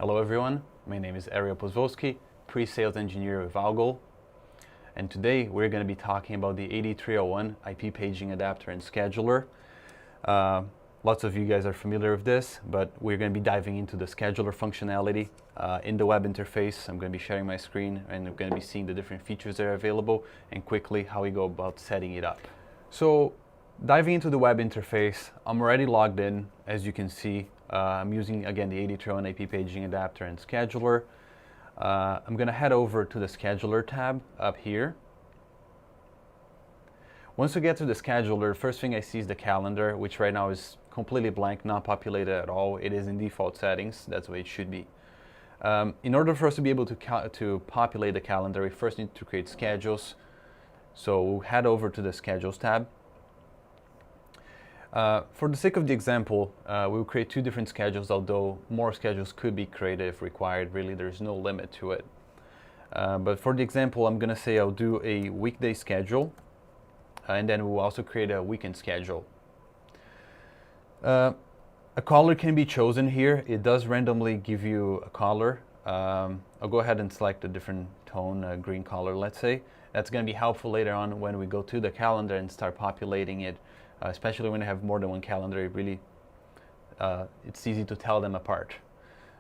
Hello everyone, my name is Ariel Pozwolski, pre-sales engineer with Algo, and today we're going to be talking about the 8301 IP paging adapter and scheduler. Lots of you guys are familiar with this, but we're going to be diving into the scheduler functionality in the web interface. I'm going to be sharing my screen and we're going to be seeing the different features that are available and quickly how we go about setting it up. So diving into the web interface, I'm already logged in, as you can see. I'm using, again, the 8301 IP paging adapter and scheduler. I'm going to head over to the scheduler tab up here. Once we get to the scheduler, first thing I see is the calendar, which right now is completely blank, not populated at all. It is in default settings. That's the way it should be. In order for us to be able to populate the calendar, we first need to create schedules. So we'll head over to the schedules tab. For the sake of the example, we'll create two different schedules, although more schedules could be created if required. Really, there's no limit to it. But for the example, I'm going to say I'll do a weekday schedule, and then we'll also create a weekend schedule. A color can be chosen here. It does randomly give you a color. I'll go ahead and select a different tone, green color, let's say. That's going to be helpful later on when we go to the calendar and start populating it. Especially when I have more than one calendar, it's easy to tell them apart.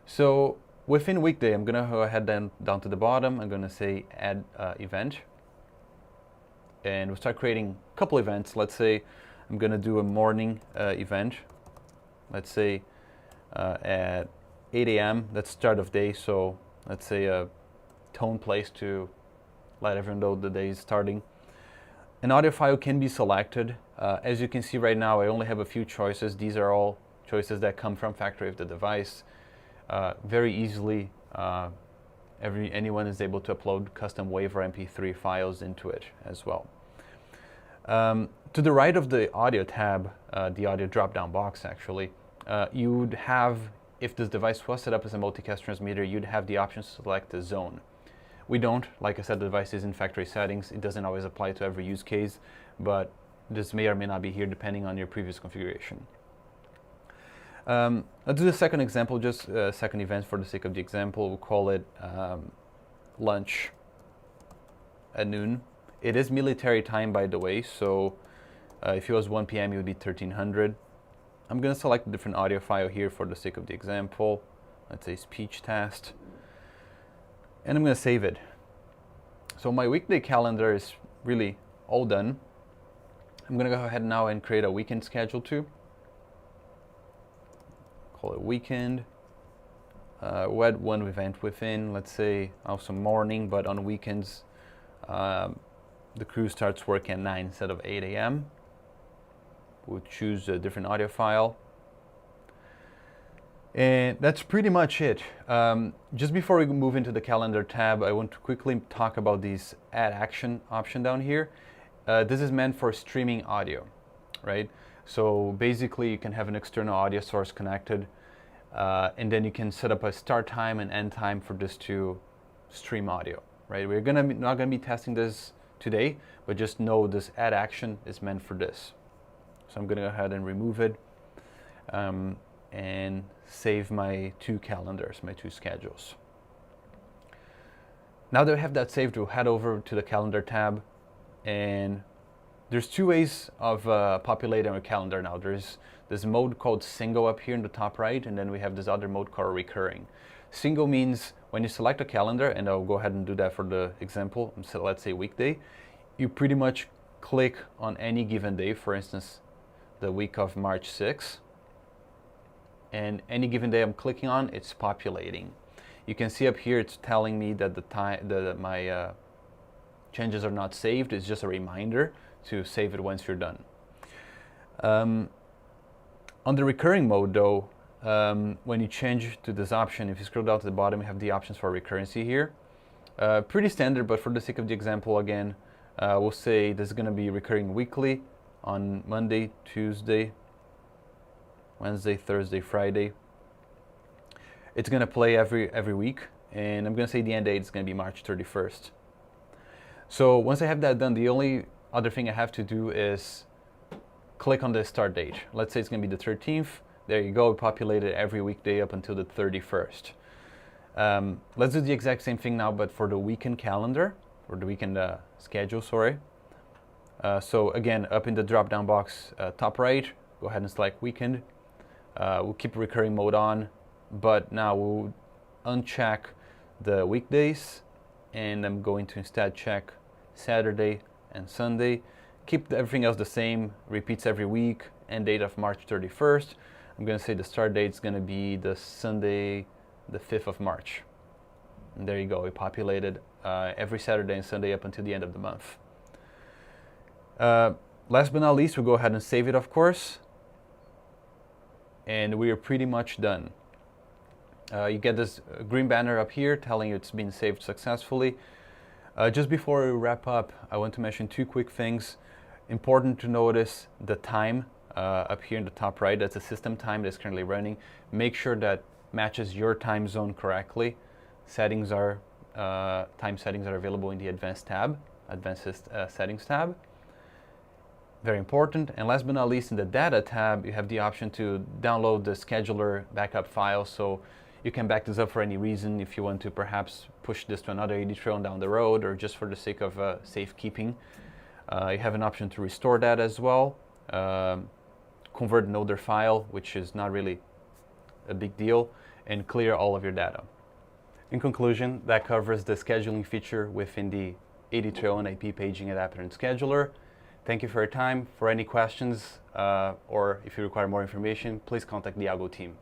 So within weekday, I'm going to go ahead down to the bottom. I'm going to say add event. And we'll start creating a couple events. Let's say I'm going to do a morning event. Let's say at 8 a.m. That's start of day. So let's say a tone place to let everyone know the day is starting. An audio file can be selected. As you can see right now, I only have a few choices. These are all choices that come from factory of the device. Very easily, anyone is able to upload custom WAV or MP3 files into it as well. To the right of the audio tab, the audio drop-down box actually, you would have, if this device was set up as a multicast transmitter, you'd have the option to select the zone. We don't. Like I said, the device is in factory settings. It doesn't always apply to every use case, but this may or may not be here depending on your previous configuration. Let's do the second example, just a second event for the sake of the example. We'll call it lunch at noon. It is military time, by the way, so if it was 1 p.m., it would be 1300. I'm going to select a different audio file here for the sake of the example. Let's say speech test. And I'm going to save it. So my weekday calendar is really all done. I'm going to go ahead now and create a weekend schedule too. Call it weekend. We'll add one event within, let's say also morning, but on weekends the crew starts work at 9 instead of 8 a.m. We'll choose a different audio file. And that's pretty much it. Just before we move into the calendar tab, I want to quickly talk about this add action option down here. This is meant for streaming audio, right? So basically you can have an external audio source connected and then you can set up a start time and end time for this to stream audio, right? We're not going to be testing this today, but just know this add action is meant for this. So I'm going to go ahead and remove it. And save my two calendars, my two schedules. Now that we have that saved, we'll head over to the calendar tab, and there's two ways of populating our calendar now. There's this mode called single up here in the top right, and then we have this other mode called recurring. Single means when you select a calendar, and I'll go ahead and do that for the example, so let's say weekday, you pretty much click on any given day, for instance, the week of March 6th. And any given day I'm clicking on, it's populating. You can see up here it's telling me that my changes are not saved. It's just a reminder to save it once you're done. On the recurring mode though, when you change to this option, if you scroll down to the bottom, you have the options for recurrency here. Pretty standard, but for the sake of the example again, we'll say this is going to be recurring weekly on Monday, Tuesday, Wednesday, Thursday, Friday. It's going to play every week, and I'm going to say the end date is going to be March 31st. So once I have that done, the only other thing I have to do is click on the start date. Let's say it's going to be the 13th. There you go, populated every weekday up until the 31st. Let's do the exact same thing now, but for the weekend calendar, or the weekend schedule, sorry. So again, up in the drop-down box, top right, go ahead and select weekend. We'll keep recurring mode on, but now we'll uncheck the weekdays, and I'm going to instead check Saturday and Sunday. Keep everything else the same, repeats every week, end date of March 31st. I'm going to say the start date is going to be the Sunday, the 5th of March. And there you go, we populated every Saturday and Sunday up until the end of the month. Last but not least, we'll go ahead and save it, of course. And we are pretty much done. You get this green banner up here telling you it's been saved successfully. Just before we wrap up, I want to mention two quick things. Important to notice the time up here in the top right. That's the system time that's currently running. Make sure that matches your time zone correctly. Settings are time settings are available in the advanced settings tab. Very important. And last but not least, in the data tab, you have the option to download the scheduler backup file, so you can back this up for any reason if you want to perhaps push this to another AD trail down the road, or just for the sake of safekeeping. You have an option to restore that as well, convert an older file, which is not really a big deal, and clear all of your data. In conclusion, that covers the scheduling feature within the AD trail and IP paging adapter and scheduler. Thank you for your time. For any questions or if you require more information, please contact the Algo team.